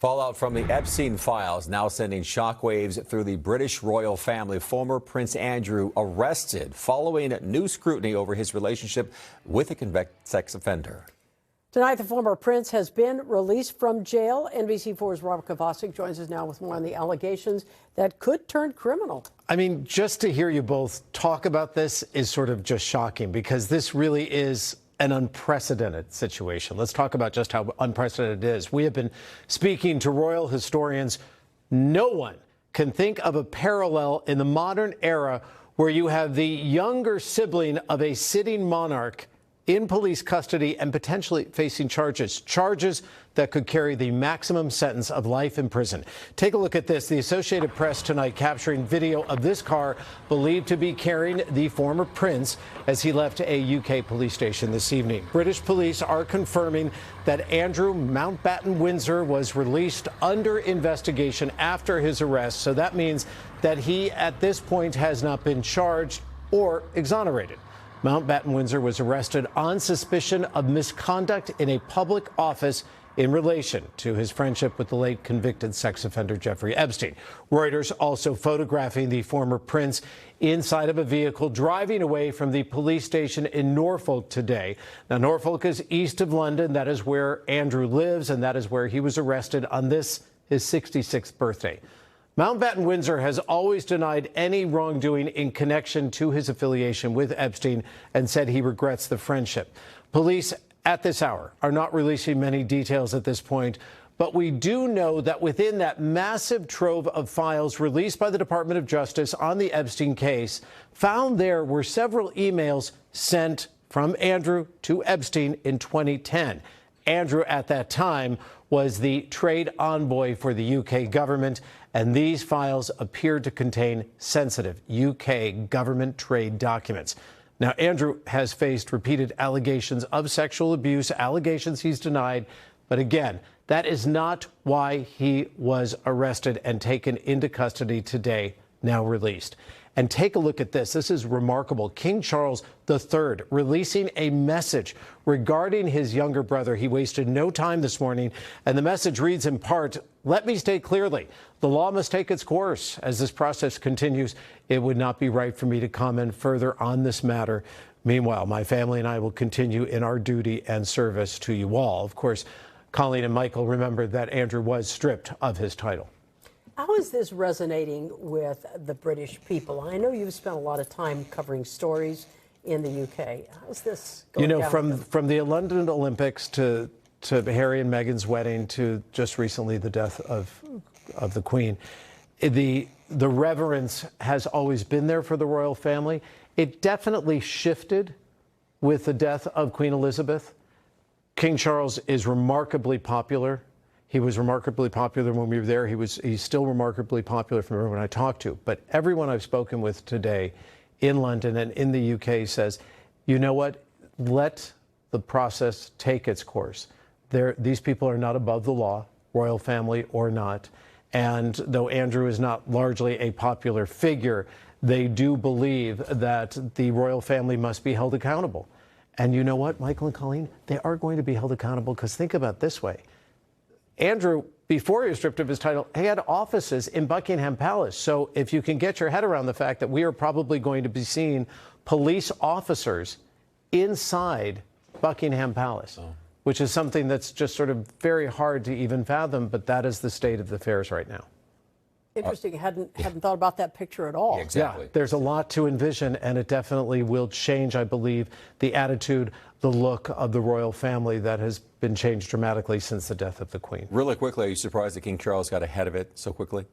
Fallout from the Epstein files now sending shockwaves through the British royal family. Former Prince Andrew arrested following new scrutiny over his relationship with a convicted sex offender. Tonight, the former prince has been released from jail. NBC4's Robert Kovacik joins us now with more on the allegations that could turn criminal. I mean, just to hear you both talk about this is sort of just shocking, because this really is an unprecedented situation. Let's talk about just how unprecedented it is. We have been speaking to royal historians. No one can think of a parallel in the modern era where you have the younger sibling of a sitting monarch in police custody and potentially facing charges that could carry the maximum sentence of life in prison. Take a look at this. The Associated Press tonight capturing video of this car believed to be carrying the former prince as he left a UK police station this evening. British police are confirming that Andrew Mountbatten Windsor was released under investigation after his arrest. So that means that he at this point has not been charged or exonerated. Mountbatten Windsor was arrested on suspicion of misconduct in a public office in relation to his friendship with the late convicted sex offender Jeffrey Epstein. Reuters also photographing the former prince inside of a vehicle driving away from the police station in Norfolk today. Now, Norfolk is east of London. That is where Andrew lives, and that is where he was arrested on this, his 66th birthday. Mountbatten Windsor has always denied any wrongdoing in connection to his affiliation with Epstein and said he regrets the friendship. Police at this hour are not releasing many details at this point, but we do know that within that massive trove of files released by the Department of Justice on the Epstein case, found there were several emails sent from Andrew to Epstein in 2010. Andrew, at that time, was the trade envoy for the UK government, and these files appeared to contain sensitive UK government trade documents. Now, Andrew has faced repeated allegations of sexual abuse, allegations he's denied. But again, that is not why he was arrested and taken into custody today, now released. And take a look at this. This is remarkable. King Charles III releasing a message regarding his younger brother. He wasted no time this morning, and the message reads in part, "Let me state clearly, the law must take its course. As this process continues, it would not be right for me to comment further on this matter. Meanwhile, my family and I will continue in our duty and service to you all." Of course, Colleen and Michael remember that Andrew was stripped of his title. How is this resonating with the British people? I know you've spent a lot of time covering stories in the UK. How's this going down? From the London Olympics to Harry and Meghan's wedding to just recently the death of the Queen, the reverence has always been there for the royal family. It definitely shifted with the death of Queen Elizabeth. King Charles is remarkably popular. He was remarkably popular when we were there. He's still remarkably popular from everyone I talked to. But everyone I've spoken with today in London and in the UK says, you know what? Let the process take its course. These people are not above the law, royal family or not. And though Andrew is not largely a popular figure, they do believe that the royal family must be held accountable. And you know what, Michael and Colleen? They are going to be held accountable, because think about it this way. Andrew, before he was stripped of his title, he had offices in Buckingham Palace. So if you can get your head around the fact that we are probably going to be seeing police officers inside Buckingham Palace, which is something that's just sort of very hard to even fathom, but that is the state of the affairs right now. Interesting. Hadn't thought about that picture at all. Yeah, exactly. Yeah, there's a lot to envision, and it definitely will change, I believe, the attitude, the look of the royal family that has been changed dramatically since the death of the Queen. Really quickly, are you surprised that King Charles got ahead of it so quickly?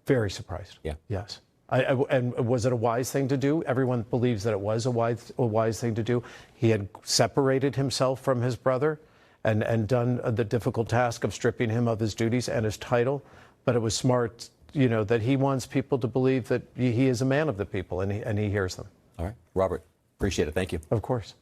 Very surprised. Yeah. Yes. And was it a wise thing to do? Everyone believes that it was a wise thing to do. He had separated himself from his brother and done the difficult task of stripping him of his duties and his title. But it was smart, that he wants people to believe that he is a man of the people, and he hears them. All right. Robert, appreciate it. Thank you. Of course.